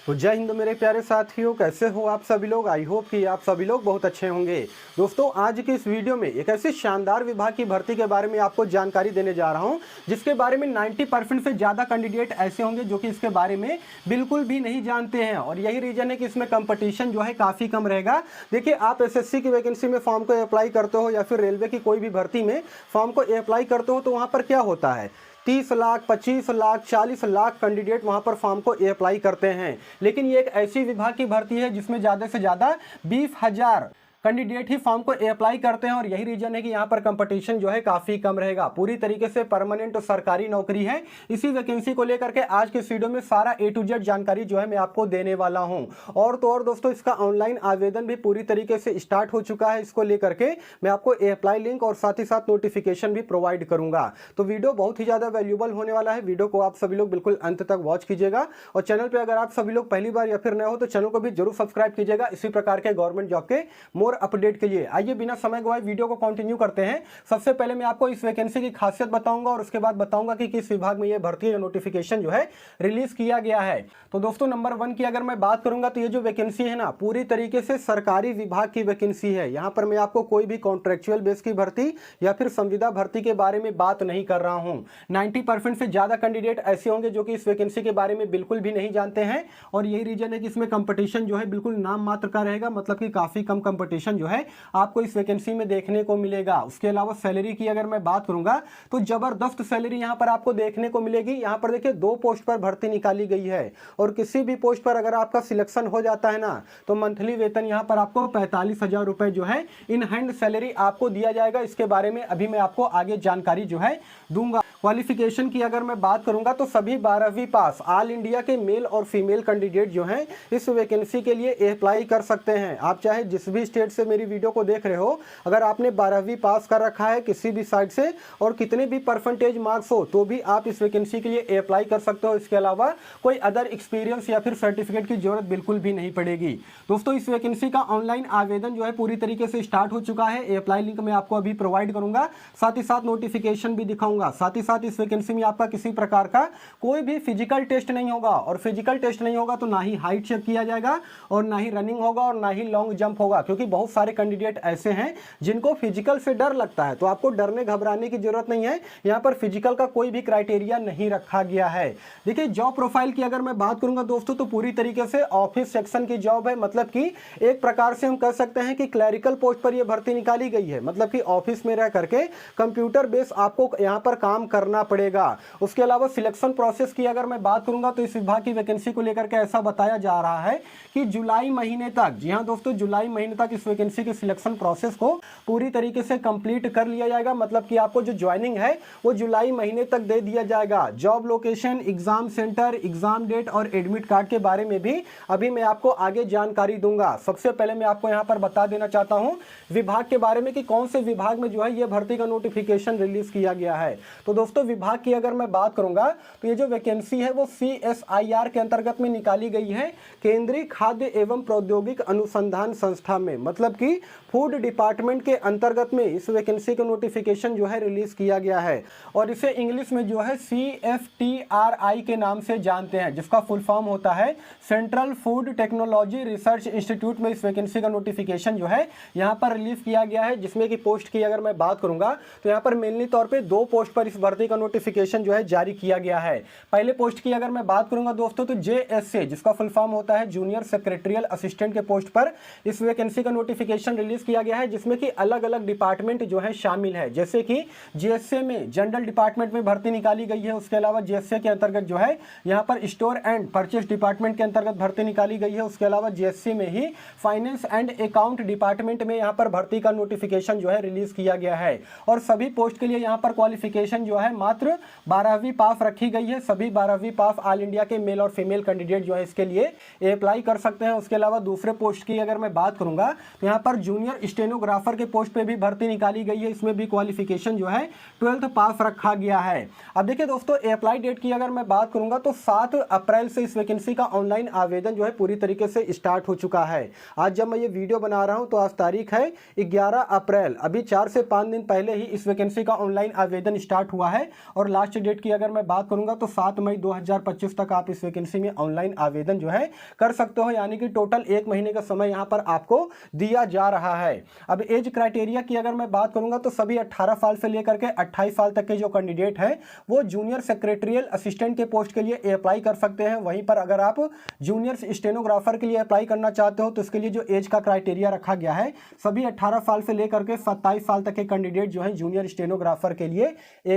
तो जय हिंद मेरे प्यारे साथियों, कैसे हो आप सभी लोग। आई होप कि आप सभी लोग बहुत अच्छे होंगे। दोस्तों, आज की इस वीडियो में एक ऐसे शानदार विभाग की भर्ती के बारे में आपको जानकारी देने जा रहा हूं, जिसके बारे में 90% से ज़्यादा कैंडिडेट ऐसे होंगे जो कि इसके बारे में बिल्कुल भी नहीं जानते हैं। और यही रीज़न है कि इसमें कंपटीशन जो है काफ़ी कम रहेगा। देखिए, आप एसएससी की वैकेंसी में फॉर्म को अप्लाई करते हो या फिर रेलवे की कोई भी भर्ती में फॉर्म को अप्लाई करते हो, तो वहाँ पर क्या होता है, 30 लाख, 25 लाख, 40 लाख कैंडिडेट वहां पर फॉर्म को अप्लाई करते हैं। लेकिन ये एक ऐसी विभाग की भर्ती है जिसमें ज़्यादा से ज़्यादा 20,000 कैंडिडेट ही फॉर्म को अप्लाई करते हैं। और यही रीजन है कि यहाँ पर कंपटीशन जो है काफ़ी कम रहेगा। पूरी तरीके से परमानेंट सरकारी नौकरी है। इसी वैकेंसी को लेकर के आज के इस वीडियो में सारा A to Z जानकारी जो है मैं आपको देने वाला हूँ। और तो और दोस्तों, इसका ऑनलाइन आवेदन भी पूरी तरीके से स्टार्ट हो चुका है। इसको लेकर के मैं आपको अप्लाई लिंक और साथ ही साथ नोटिफिकेशन भी प्रोवाइड करूंगा। तो वीडियो बहुत ही ज़्यादा वैल्यूबल होने वाला है। वीडियो को आप सभी लोग बिल्कुल अंत तक वॉच कीजिएगा। और चैनल पर अगर आप सभी लोग पहली बार या फिर नए हो तो चैनल को भी जरूर सब्सक्राइब कीजिएगा इसी प्रकार के गवर्नमेंट जॉब के मोर अपडेट के लिए। आइए बिना समय गवाए वीडियो को कंटिन्यू करते हैं। सबसे पहले मैं आपको इस वैकेंसी की खासियत बताऊंगा और उसके बाद बताऊंगा कि किस विभाग में यह भर्ती या नोटिफिकेशन जो है रिलीज किया गया है। तो दोस्तों, नंबर 1 की अगर मैं बात करूंगा तो ये जो वैकेंसी है ना, पूरी तरीके से सरकारी विभाग की वैकेंसी है। यहां पर मैं आपको कोई भी कॉन्ट्रेक्चुअल बेस की भर्ती या फिर संविदा भर्ती के बारे में बात नहीं कर रहा हूं। 90% से ज्यादा कैंडिडेट ऐसे होंगे जो कि इस वैकेंसी के बारे में बिल्कुल भी नहीं जानते हैं। और यही रीजन है कि इसमें कंपटीशन जो है बिल्कुल नाम मात्र का रहेगा, मतलब कि काफी कम कंपटीशन जो है आपको इस वैकेंसी में देखने को मिलेगा। उसके अलावा सैलरी की अगर मैं बात करूंगा तो जबरदस्त सैलरी यहां पर आपको देखने को मिलेगी। यहां पर देखिए 2 पोस्ट पर भर्ती निकाली गई है और किसी भी पोस्ट पर अगर आपका सिलेक्शन हो जाता है ना, तो मंथली वेतन यहां पर आपको 45,000 रुपए जो है इन हैंड सैलरी आपको दिया जाएगा। इसके बारे में अभी मैं आपको आगे जानकारी जो है दूंगा। क्वालिफिकेशन की अगर मैं बात करूंगा तो सभी 12वीं पास ऑल इंडिया के मेल और फीमेल कैंडिडेट जो हैं इस वैकेंसी के लिए अप्लाई कर सकते हैं। आप चाहे जिस भी स्टेट से मेरी वीडियो को देख रहे हो, अगर आपने 12वीं पास कर रखा है किसी भी साइड से और कितने भी परसेंटेज मार्क्स हो, तो भी आप इस वैकेंसी के लिए अप्लाई कर सकते हो। इसके अलावा कोई अदर एक्सपीरियंस या फिर सर्टिफिकेट की जरूरत बिल्कुल भी नहीं पड़ेगी। दोस्तों, इस वैकेंसी का ऑनलाइन आवेदन जो है पूरी तरीके से स्टार्ट हो चुका है। अप्लाई लिंक मैं आपको अभी प्रोवाइड करूंगा, साथ ही साथ नोटिफिकेशन भी दिखाऊंगा। साथ ही साथ इस वैकेंसी में आपका किसी प्रकार का कोई भी फिजिकल टेस्ट नहीं होगा। और फिजिकल टेस्ट नहीं होगा तो ना ही हाइट चेक किया जाएगा और ना ही रनिंग होगा और ना ही लॉन्ग जंप होगा, क्योंकि बहुत सारे कैंडिडेट ऐसे हैं जिनको फिजिकल से डर लगता है। तो आपको डरने घबराने की जरूरत नहीं है। यहां पर फिजिकल का कोई भी क्राइटेरिया नहीं रखा गया है। देखिए, जॉब प्रोफाइल की अगर मैं बात करूंगा दोस्तों, तो पूरी तरीके से ऑफिस सेक्शन की जॉब है। मतलब कि एक प्रकार से हम कह सकते हैं कि क्लरिकल पोस्ट पर यह भर्ती निकाली गई है। मतलब कि ऑफिस में रह करके कंप्यूटर बेस आपको यहां पर काम करना पड़ेगा। उसके अलावा सिलेक्शन प्रोसेस की अगर मैं बात करूंगा तो इस विभाग की वैकेंसी को लेकर के ऐसा बताया जा रहा है कि जुलाई महीने तक, जी हां दोस्तों, जुलाई महीने तक इस वैकेंसी के सिलेक्शन प्रोसेस को पूरी तरीके से कंप्लीट कर लिया जाएगा। मतलब कि आपको जो ज्वाइनिंग है वो जुलाई महीने तक दे दिया जाएगा। Job location, exam center, exam date और एडमिट कार्ड के बारे में भी अभी मैं आपको आगे जानकारी दूंगा। सबसे पहले मैं आपको यहां पर बता देना चाहता हूं विभाग के बारे में कि कौन से विभाग में जो है ये भर्ती का नोटिफिकेशन रिलीज किया गया है। तो दोस्तों, विभाग की अगर मैं बात करूंगा तो ये जो वैकेंसी है वो CSIR के अंतर्गत में निकाली गई है, केंद्रीय खाद्य एवं प्रौद्योगिक अनुसंधान संस्था में। मतलब कि फूड डिपार्टमेंट के अंतर्गत में इस वैकेंसी का नोटिफिकेशन जो है रिलीज किया गया है। और इसे इंग्लिश में जो है CFTRI के नाम से जानते हैं, जिसका फुल फॉर्म होता है central food technology research institute में इस वैकेंसी का नोटिफिकेशन जो है यहाँ पर रिलीज किया गया है। जिसमें कि पोस्ट की अगर मैं बात करूंगा तो यहाँ पर मेनली तौर पर 2 पोस्ट पर इस भर्ती का नोटिफिकेशन जो है जारी किया गया है। पहले पोस्ट की अगर मैं बात करूंगा दोस्तों तो JSA, जिसका फुल फॉर्म होता है जूनियर सेक्रेटरियल असिस्टेंट के पोस्ट पर इस वैकेंसी का नोटिफिकेशन रिलीज किया गया है, जिसमें कि अलग अलग डिपार्टमेंट जो है शामिल है। जैसे कि JSA में जनरल डिपार्टमेंट में भर्ती निकाली गई है। उसके अलावा JSA के अंतर्गत जो है यहाँ पर स्टोर एंड परचेस डिपार्टमेंट के अंतर्गत भर्ती निकाली गई है। उसके अलावा JSA में ही फाइनेंस एंड अकाउंट डिपार्टमेंट में यहाँ पर भर्ती का नोटिफिकेशन जो है रिलीज किया गया है। और सभी पोस्ट के लिए यहाँ पर क्वालिफिकेशन जो है मात्र 12वीं पास रखी गई है। सभी 12वीं पास ऑल इंडिया के मेल और फीमेल कैंडिडेट जो है इसके लिए अप्लाई कर सकते हैं। उसके अलावा दूसरे पोस्ट की अगर मैं बात करूंगा तो यहाँ पर जूनियर स्टेनोग्राफर के पोस्ट पे भी भर्ती निकाली गई है, इसमें भी क्वालिफिकेशन जो है 12th पास रखा गया है। अब देखिए दोस्तों, अप्लाई डेट की अगर मैं बात करूंगा तो 7 अप्रैल से इस वैकेंसी का ऑनलाइन आवेदन जो है पूरी तरीके से स्टार्ट हो चुका है। आज जब मैं ये वीडियो बना रहा हूं तो आज तारीख है 11 अप्रैल, अभी 4 से 5 दिन पहले ही इस वैकेंसी का ऑनलाइन आवेदन स्टार्ट हुआ है। और लास्ट डेट की अगर मैं बात करूंगा तो 7 मई 2025 तक आप इस वैकेंसी में ऑनलाइन आवेदन जो है कर सकते हो, यानी कि टोटल 1 महीने का समय यहां पर आपको दिया जा रहा है। अब एज क्राइटेरिया की अगर मैं बात करूंगा तो सभी 18 साल से लेकर के 28 साल तक के जो कैंडिडेट हैं वो जूनियर सेक्रेटरियल असिस्टेंट के पोस्ट के लिए अप्लाई कर सकते हैं। वहीं पर अगर आप जूनियर स्टेनोग्राफर के लिए अप्लाई करना चाहते हो तो इसके लिए जो एज का क्राइटेरिया रखा गया है, सभी 18 साल से लेकर के 27 साल तक के कैंडिडेट जो हैं जूनियर स्टेनोग्राफर के लिए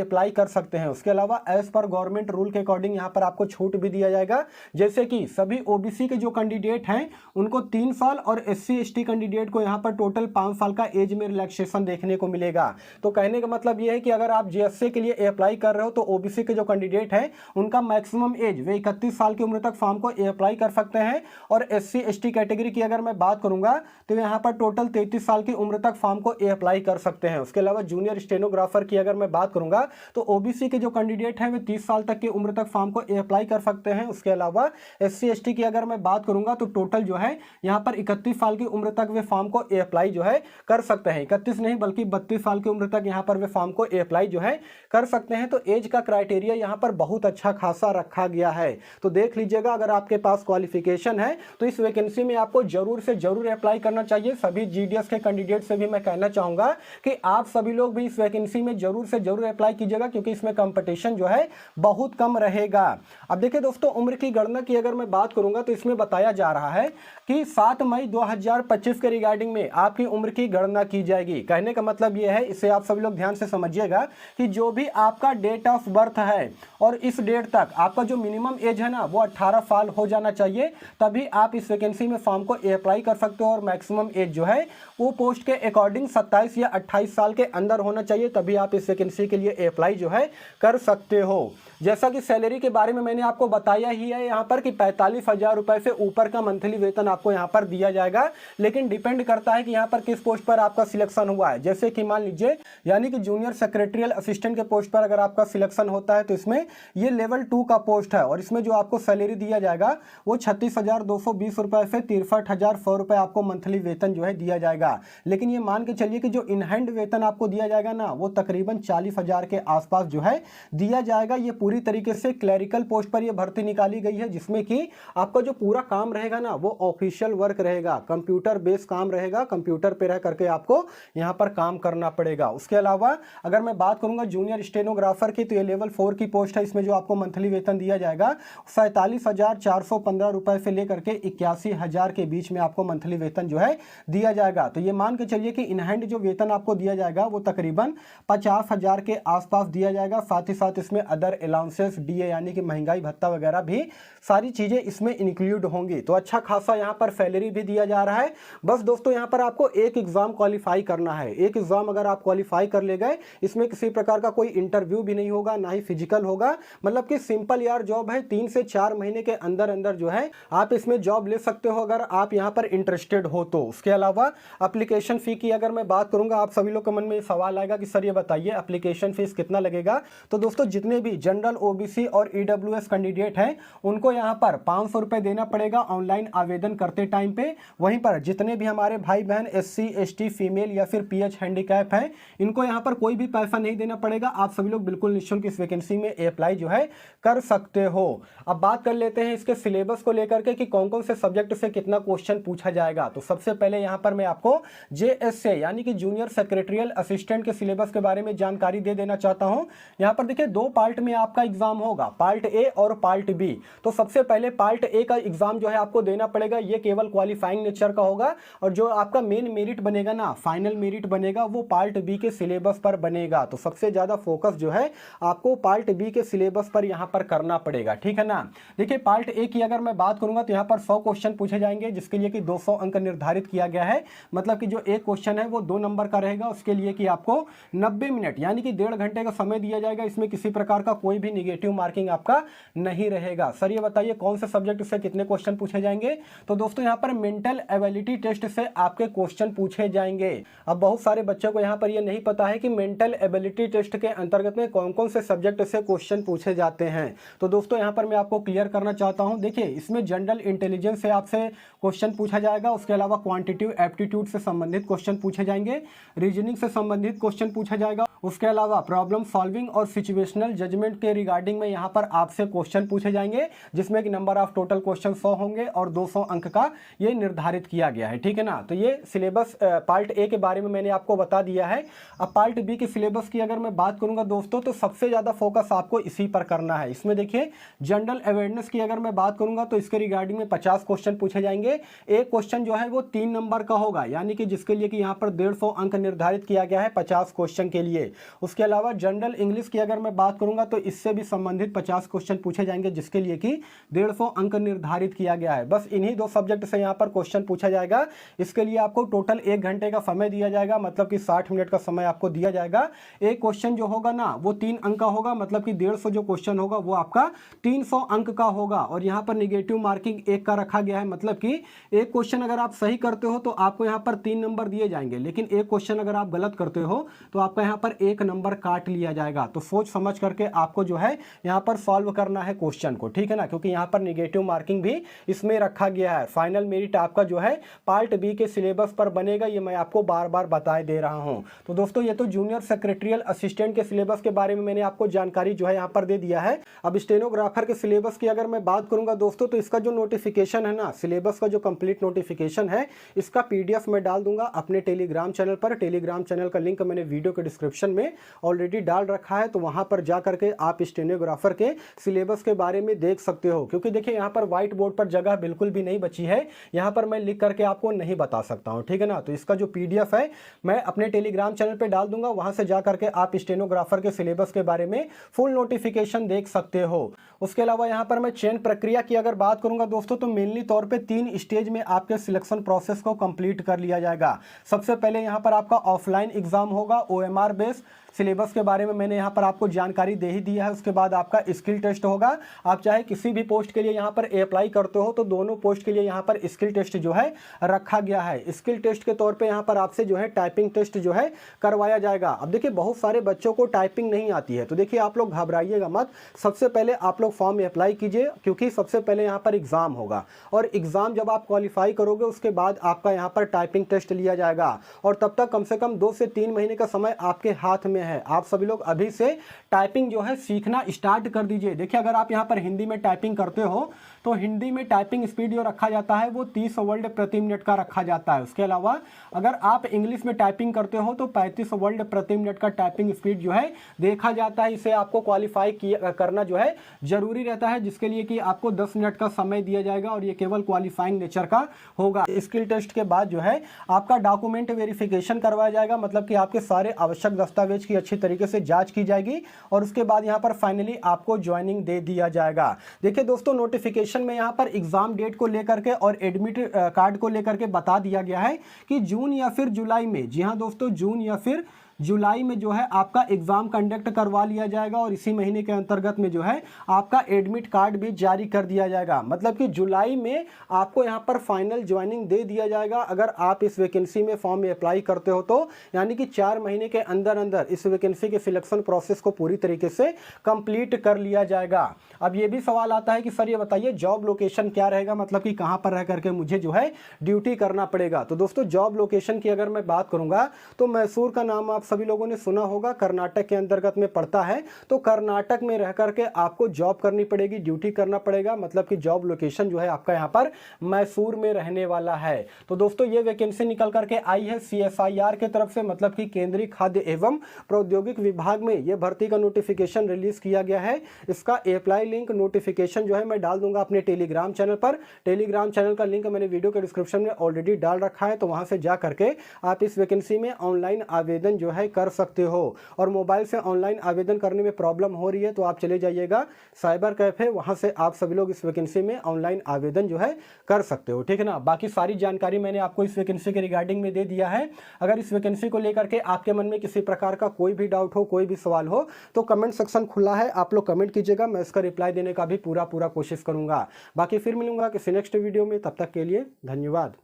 अप्लाई कर सकते हैं। उसके अलावा एज पर गवर्नमेंट रूल के अकॉर्डिंग यहाँ पर आपको छूट भी दिया जाएगा, जैसे कि सभी ओबीसी के जो कैंडिडेट हैं उनको 3 साल और SC ST कैंडिडेट को यहाँ पर टोटल 5 साल का एज में रिलैक्सेशन देखने को मिलेगा। तो कहने का मतलब यह है कि अगर आप JSA के लिए अप्लाई कर रहे हो तो ओबीसी के जो कैंडिडेट हैं उनका मैक्सिमम एज वे 31 साल की उम्र तक फॉर्म को अप्लाई कर सकते हैं। और SC ST कैटेगरी की अगर मैं बात करूंगा तो यहाँ पर टोटल 33 साल की उम्र तक फॉर्म को अप्लाई कर सकते हैं। उसके अलावा जूनियर स्टेनोग्राफर की अगर मैं बात करूंगा तो ओबीसी के जो कैंडिडेट हैं वे 30 साल तक की उम्र तक फॉर्म को अप्लाई कर सकते हैं। उसके अलावा SC ST की अगर मैं बात करूंगा तो टोटल जो है यहाँ पर 31 साल की उम्र तक वे फॉर्म को अप्लाई जो है कर सकते हैं। 31 नहीं बल्कि 32 साल की उम्र तक यहाँ पर वे फॉर्म को अप्लाई जो है कर सकते हैं। तो एज का क्राइटेरिया यहाँ पर बहुत अच्छा खासा रखा गया है। तो देख लीजिएगा, अगर आपके पास क्वालिफिकेशन है तो इस वैकेंसी में आपको जरूर से जरूर अप्लाई करना चाहिए। सभी GDS के कैंडिडेट से भी मैं कहना चाहूंगा कि आप सभी लोग भी इस वैकेंसी में जरूर से जरूर अप्लाई कीजिएगा, क्योंकि इसमें कंपटीशन जो है बहुत कम रहेगा। अब देखिए दोस्तों, उम्र की गणना की अगर मैं बात करूंगा तो इसमें बताया जा रहा है कि 7 मई 2025 के रिगार्डिंग में आपकी उम्र की गणना की जाएगी। कहने का मतलब यह है, इसे आप सभी लोग ध्यान से समझिएगा कि जो भी आपका डेट ऑफ बर्थ है और इस डेट तक आपका जो मिनिमम एज है ना वो 18 साल हो जाना चाहिए, तभी आप इस वैकेंसी में फॉर्म को अप्लाई कर सकते हो। और मैक्सिमम एज जो है वो पोस्ट के अकॉर्डिंग 27 या 28 साल के अंदर होना चाहिए, तभी आप इस वैकेंसी के लिए अप्लाई जो है कर सकते हो। जैसा कि सैलरी के बारे में मैंने आपको बताया ही है यहाँ पर कि 45,000 रुपए से ऊपर का मंथली वेतन आपको यहाँ पर दिया जाएगा, लेकिन डिपेंड करता है कि यहाँ पर किस पोस्ट पर आपका सिलेक्शन हुआ है। जैसे कि मान लीजिए, यानी कि जूनियर सेक्रेटरियल असिस्टेंट के पोस्ट पर अगर आपका सिलेक्शन होता है तो इसमें ये लेवल 2 का पोस्ट है और इसमें जो आपको सैलरी दिया जाएगा वो 36,220 रुपए से 63,100 रुपए आपको मंथली वेतन जो है दिया जाएगा। लेकिन ये मान के चलिए कि जो इन हैंड वेतन आपको दिया जाएगा ना वो तकरीबन 40,000 के आसपास जो है दिया जाएगा। ये पूरी तरीके से क्लरिकल पोस्ट पर ये भर्ती निकाली गई है, जिसमें कि आपका जो पूरा काम रहेगा ना वो ऑफिशियल वर्क रहेगा, कंप्यूटर बेस्ड काम रहेगा, कंप्यूटर पे रह करके आपको यहाँ पर काम करना पड़ेगा। उसके अलावा अगर मैं बात करूंगा जूनियर स्टेनोग्राफर की, तो ये लेवल 4 की पोस्ट है। इसमें जो आपको मंथली वेतन दिया जाएगा 47,415 रुपए से लेकर के 81,000 के बीच में आपको मंथली वेतन जो है दिया जाएगा। तो ये मान के चलिए कि इन हैंड जो वेतन आपको दिया जाएगा वो तकरीबन 50,000 के आसपास दिया जाएगा। साथ ही साथ इसमें अदर अलाउंसेस DA यानी कि महंगाई भत्ता वगैरह भी सारी चीजें इसमें इंक्लूड होंगी। तो अच्छा खासा यहाँ पर सैलरी भी दिया जा रहा है। बस दोस्तों, यहाँ पर आपको एक एग्जाम क्वालिफाई करना है। एक एग्जाम अगर आप क्वालिफाई कर ले गए, इसमें किसी प्रकार का कोई इंटरव्यू भी नहीं होगा, ना ही फिजिकल होगा। मतलब कि सिंपल यार जॉब है, 3 से 4 महीने के अंदर अंदर जो है आप इसमें जॉब ले सकते हो अगर आप यहाँ पर इंटरेस्टेड हो तो। उसके अलावा एप्लीकेशन फी की अगर मैं बात करूंगा, आप सभी लोग के मन में सवाल आएगा कि सर ये बताइए एप्लीकेशन फीस कितना लगेगा। तो दोस्तों, जितने भी जनरल OBC और EWS कैंडिडेट हैं उनको यहाँ पर 500 रुपए देना पड़ेगा ऑनलाइन आवेदन करते टाइम पे। वहीं पर जितने भी हमारे भाई बहन SC ST फीमेल या फिर PH हैंडीकैप है, इनको यहाँ पर कोई भी पैसा नहीं देना पड़ेगा। आप सभी लोग बिल्कुल निःशुल्क इस वैकेंसी में अप्लाई जो है कर सकते हो। अब बात कर लेते हैं इसके सिलेबस को लेकर के कि कौन कौन से सब्जेक्ट से कितना क्वेश्चन पूछा जाएगा। तो सबसे पहले यहाँ पर मैं आपको JSA यानी कि जूनियर सेक्रेटरियल असिस्टेंट के सिलेबस के बारे में जानकारी दे देना चाहता हूँ। यहाँ पर देखिए 2 पार्ट में आपका एग्जाम होगा, पार्ट A और पार्ट B। तो सबसे पहले पार्ट A का एग्जाम जो है आपको देना पड़ेगा, ये केवल क्वालिफाइंग नेचर का होगा और जो आपका मेन मेरिट बनेगा ना, फाइनल मेरिट बनेगा, वो पार्ट B के सिलेबस पर बनेगा। तो सबसे ज्यादा फोकस जो है आपको पार्ट B के सिलेबस पर यहाँ पर करना पड़ेगा, ठीक है ना। देखिए पार्ट A की अगर मैं बात करूंगा तो यहाँ पर 100 क्वेश्चन पूछे जाएंगे, जिसके लिए कि 200 अंक निर्धारित किया गया है। मतलब कि जो एक क्वेश्चन है वो 2 नंबर का रहेगा, उसके लिए कि आपको 90 मिनट यानी कि 1.5 घंटे का समय दिया जाएगा। इसमें किसी प्रकार का कोई भी निगेटिव मार्किंग आपका नहीं रहेगा। सर ये बताइए कौन से सब्जेक्ट से कितने क्वेश्चन पूछे जाएंगे? तो दोस्तों यहाँ पर मेंटल एबिलिटी टेस्ट से आपके क्वेश्चन पूछे जाएंगे। अब बहुत सारे बच्चों को यहाँ पर ये नहीं पता है कि मेंटल एबिलिटी टेस्ट के अंतर्गत में कौन कौन से सब्जेक्ट से क्वेश्चन पूछे जाते हैं। तो दोस्तों यहाँ पर मैं आपको क्लियर करना चाहता हूँ। देखिए इसमें जनरल इंटेलिजेंस से आपसे क्वेश्चन पूछा जाएगा, उसके अलावा क्वांटिटेटिव एप्टीट्यूड से संबंधित क्वेश्चन पूछे जाएंगे, रीजनिंग से संबंधित क्वेश्चन पूछा जाएगा, उसके अलावा प्रॉब्लम सॉल्विंग और सिचुएशनल जजमेंट के रिगार्डिंग में यहाँ पर आपसे क्वेश्चन पूछे जाएंगे, जिसमें कि नंबर ऑफ टोटल क्वेश्चन 100 होंगे और 200 अंक का ये निर्धारित किया गया है। ठीक है ना। तो ये सिलेबस पार्ट ए के बारे में मैंने आपको बता दिया है। अब पार्ट बी के सिलेबस की अगर मैं बात करूंगा दोस्तों, तो सबसे ज़्यादा फोकस आपको इसी पर करना है। इसमें देखिए जनरल अवेयरनेस की अगर मैं बात करूंगा तो इसके रिगार्डिंग में 50 क्वेश्चन पूछे जाएंगे। एक क्वेश्चन जो है वो 3 नंबर का होगा, यानी कि जिसके लिए कि यहाँ पर 150 अंक निर्धारित किया गया है 50 क्वेश्चन के लिए। उसके अलावा जनरल इंग्लिश की अगर मैं बात करूंगा तो इससे भी संबंधित 50 क्वेश्चन पूछे जाएंगे, जिसके लिए कि 150 अंक निर्धारित किया गया है। बस इन्हीं 2 सब्जेक्ट से यहाँ पर क्वेश्चन पूछा जाएगा। इसके लिए आपको टोटल 1 घंटे का समय दिया जाएगा, मतलब कि 60 मिनट का समय आपको दिया जाएगा। एक क्वेश्चन जो होगा ना वो 3 अंक का होगा, मतलब कि 150 जो क्वेश्चन होगा वो आपका 300 अंक का होगा। और यहाँ पर निगेटिव मार्किंग 1 का रखा गया है, मतलब कि एक क्वेश्चन अगर आप सही करते हो तो आपको यहाँ पर 3 नंबर दिए जाएंगे, लेकिन एक क्वेश्चन अगर आप गलत करते हो तो आपका यहाँ पर 1 नंबर काट लिया जाएगा। तो सोच समझ करके आपको जो है यहाँ पर सॉल्व करना है क्वेश्चन को, ठीक है ना, क्योंकि यहाँ पर निगेटिव मार्किंग भी इसमें रखा गया है। फाइनल मेरिट आपका जो है पार्ट बी के सिलेबस पर बनेगा, ये मैं आपको बार बार बताए दे रहा हूँ। तो दोस्तों ये तो जूनियर सेक्रेटरियल असिस्टेंट के सिलेबस के बारे में मैंने आपको जानकारी जो है यहाँ पर दे दिया है। अब स्टेनोग्राफर के सिलेबस की अगर मैं बात करूंगा दोस्तों, तो इसका जो नोटिफिकेशन है ना, सिलेबस का जो कंप्लीट नोटिफिकेशन है, इसका पीडीएफ मैं डाल दूंगा अपने टेलीग्राम चैनल पर। टेलीग्राम चैनल का लिंक मैंने वीडियो के डिस्क्रिप्शन में ऑलरेडी डाल रखा है, तो वहां पर जा करके आप स्टेनोग्राफर के सिलेबस के बारे में देख सकते हो। क्योंकि देखिए यहाँ पर व्हाइट बोर्ड पर जगह बिल्कुल भी नहीं बची है, यहाँ पर मैं लिख करके आपको नहीं बता सकता हूँ, ठीक है ना। तो इसका जो पीडीएफ है मैं अपने टेलीग्राम चैनल पर डाल दूंगा, वहां से जा करके आप स्टेनोग्राफर के सिलेबस के बारे में फुल नोटिफिकेशन देख सकते हो। उसके अलावा यहाँ पर मैं चयन प्रक्रिया की अगर बात करूंगा दोस्तों, तो मेनली तौर पे 3 स्टेज में आपके सिलेक्शन प्रोसेस को कंप्लीट कर लिया जाएगा। सबसे पहले यहाँ पर आपका ऑफलाइन एग्जाम होगा, ओएमआर बेस। सिलेबस के बारे में मैंने यहाँ पर आपको जानकारी दे ही दिया है। उसके बाद आपका स्किल टेस्ट होगा। आप चाहे किसी भी पोस्ट के लिए यहाँ पर अप्लाई करते हो तो दोनों पोस्ट के लिए यहाँ पर स्किल टेस्ट जो है रखा गया है। स्किल टेस्ट के तौर पे यहाँ पर आपसे जो है टाइपिंग टेस्ट जो है करवाया जाएगा। अब देखिए बहुत सारे बच्चों को टाइपिंग नहीं आती है, तो देखिए आप लोग घबराइएगा मत। सबसे पहले आप लोग फॉर्म में अप्लाई कीजिए, क्योंकि सबसे पहले यहाँ पर एग्जाम होगा, और एग्जाम जब आप क्वालिफाई करोगे उसके बाद आपका यहाँ पर टाइपिंग टेस्ट लिया जाएगा। और तब तक कम से कम 2 से 3 महीने का समय आपके हाथ में है। आप सभी लोग अभी से टाइपिंग जो है सीखना स्टार्ट कर दीजिए। देखिए अगर आप यहाँ पर हिंदी में टाइपिंग करते हो तो हिंदी में टाइपिंग स्पीड जो रखा जाता है वो 30 वर्ड प्रति मिनट का रखा जाता है। उसके अलावा अगर आप इंग्लिश में टाइपिंग करते हो तो 35 वर्ड प्रति मिनट का टाइपिंग स्पीड जो है देखा जाता है। इसे आपको क्वालिफाई करना जो है जरूरी रहता है, जिसके लिए कि आपको 10 मिनट का समय दिया जाएगा, और ये केवल क्वालिफाइंग नेचर का होगा। स्किल टेस्ट के बाद जो है आपका डॉक्यूमेंट वेरिफिकेशन करवाया जाएगा, मतलब कि आपके सारे आवश्यक दस्तावेज की अच्छी तरीके से जांच की जाएगी, और उसके बाद यहाँ पर फाइनली आपको ज्वाइनिंग दे दिया जाएगा। देखिए दोस्तों नोटिफिकेशन में यहाँ पर एग्जाम डेट को लेकर के और एडमिट कार्ड को लेकर के बता दिया गया है कि जून या फिर जुलाई में, जी हाँ दोस्तों, जून या फिर जुलाई में जो है आपका एग्जाम कंडक्ट करवा लिया जाएगा, और इसी महीने के अंतर्गत में जो है आपका एडमिट कार्ड भी जारी कर दिया जाएगा। मतलब कि जुलाई में आपको यहाँ पर फाइनल ज्वाइनिंग दे दिया जाएगा अगर आप इस वैकेंसी में फॉर्म में अप्लाई करते हो तो, यानी कि 4 महीने के अंदर अंदर इस वैकेंसी के सिलेक्शन प्रोसेस को पूरी तरीके से कंप्लीट कर लिया जाएगा। अब ये भी सवाल आता है कि सर ये बताइए जॉब लोकेशन क्या रहेगा, मतलब कि कहाँ पर रह करके मुझे जो है ड्यूटी करना पड़ेगा। तो दोस्तों जॉब लोकेशन की अगर मैं बात करूँगा तो मैसूर का नाम आप सभी लोगों ने सुना होगा, कर्नाटक के अंतर्गत में पड़ता है। तो कर्नाटक में रह करके आपको जॉब करनी पड़ेगी, ड्यूटी करना पड़ेगा, मतलब कि जॉब लोकेशन जो है आपका यहाँ पर मैसूर में रहने वाला है। तो दोस्तों ये वैकेंसी निकल करके आई है CSIR के तरफ से, मतलब कि केंद्रीय खाद्य एवं प्रौद्योगिक विभाग में ये भर्ती का नोटिफिकेशन रिलीज किया गया है। इसका अप्लाई लिंक नोटिफिकेशन जो है मैं डाल दूंगा अपने टेलीग्राम चैनल पर। टेलीग्राम चैनल का लिंक मैंने वीडियो के डिस्क्रिप्शन में ऑलरेडी डाल रखा है, तो वहां से जा करके आप इस वैकेंसी में ऑनलाइन आवेदन जो है कर सकते हो। और मोबाइल से ऑनलाइन आवेदन करने में प्रॉब्लम हो रही है तो आप चले जाइएगा साइबर कैफे, वहाँ से आप सभी लोग इस वैकेंसी में ऑनलाइन आवेदन जो है कर सकते हो, ठीक है ना। बाकी सारी जानकारी मैंने आपको इस वैकेंसी के रिगार्डिंग में दे दिया है। अगर इस वैकेंसी को लेकर के आपके मन में किसी प्रकार का कोई भी डाउट हो, कोई भी सवाल हो तो कमेंट सेक्शन खुला है, आप लोग कमेंट कीजिएगा, मैं इसका रिप्लाई देने का भी पूरा कोशिश करूंगा। बाकी फिर मिलूंगा किसी नेक्स्ट वीडियो में, तब तक के लिए धन्यवाद।